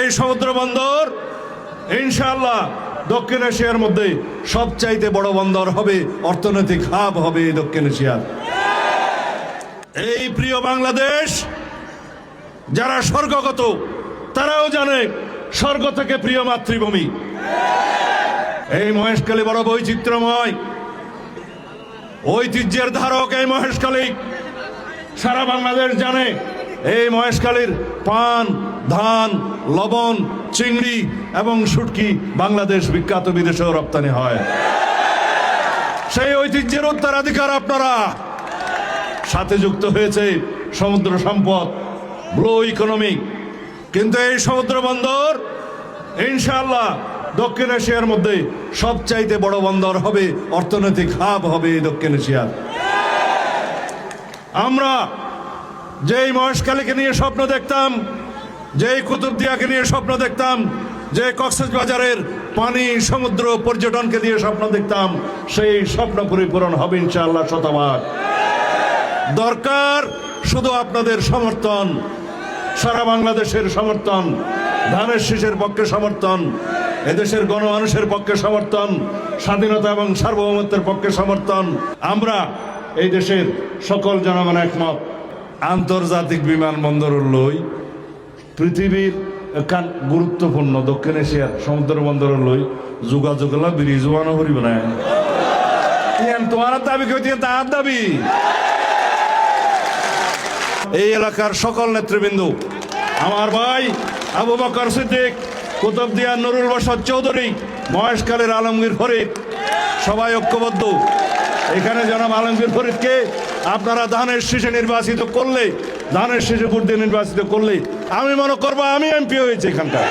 এই সমুদ্র বন্দর ইনশাআল্লাহ দক্ষিণ এশিয়ার মধ্যে সবচাইতে বড় বন্দর হবে, অর্থনৈতিক হাব হবে দক্ষিণ এশিয়ার। এই প্রিয় বাংলাদেশ, যারা স্বর্গগত তারাও জানে স্বর্গ থেকে প্রিয় মাতৃভূমি। এই মহেশখালী বড় বৈচিত্র্যময়, ঐতিহ্যের ধারক এই মহেশখালী। সারা বাংলাদেশ জানে এই মহেশখালীর পান, ধান, লবণ, চিংড়ি এবং শুটকি বাংলাদেশ বিখ্যাত, বিদেশেও রপ্তানি হয়। সেই ঐতিহ্যের উত্তরাধিকার আপনারা। সাথে যুক্ত হয়েছে সমুদ্র সম্পদ, ব্লু ইকোনমি। কিন্তু এই সমুদ্র বন্দর ইনশাআল্লাহ দক্ষিণ এশিয়ার মধ্যে সবচাইতে বড় বন্দর হবে, অর্থনৈতিক হাব হবে দক্ষিণ এশিয়ার। আমরা যেই মহেশখালীকে নিয়ে স্বপ্ন দেখতাম, যেই কুতুবদিয়াকে নিয়ে স্বপ্ন দেখতাম, যে কক্সবাজারের পানি, সমুদ্র, পর্যটনকে দিয়ে স্বপ্ন দেখতাম, সেই স্বপ্ন পরিপূরণ হবে ইনশাআল্লাহ শতভাগ। দরকার শুধু আপনাদের সমর্থন, সারা বাংলাদেশের সমর্থন, ধানের শীষের পক্ষে সমর্থন, এদেশের গণমানুষের পক্ষে সমর্থন, স্বাধীনতা এবং সার্বভৌমত্বের পক্ষে সমর্থন। আমরা এই দেশের সকল জনগণ একমত। আন্তর্জাতিক বিমানবন্দর লই পৃথিবীর একখান গুরুত্বপূর্ণ দক্ষিণ এশিয়ার সমুদ্র বন্দর লই যোগাযোগ ব্রিজ বানো করিব না। তোমার দাবি কেউ তার দাবি। এই এলাকার সকল নেতৃবৃন্দ, আমার ভাই আবু বকর সিদ্দিক, কুতুবদিয়া নুরুল বশর চৌধুরী, মহেশখালীর আলমগীর ফরিদ, সবাই ঐক্যবদ্ধ। এখানে জনাব আলমগীর ফরিদকে আপনারা ধানের শীষে নির্বাচিত করলে, ধানের শীষে ভোট দিয়ে নির্বাচিত করলে আমি মনে করবো আমি এমপি হয়েছি এখানকার।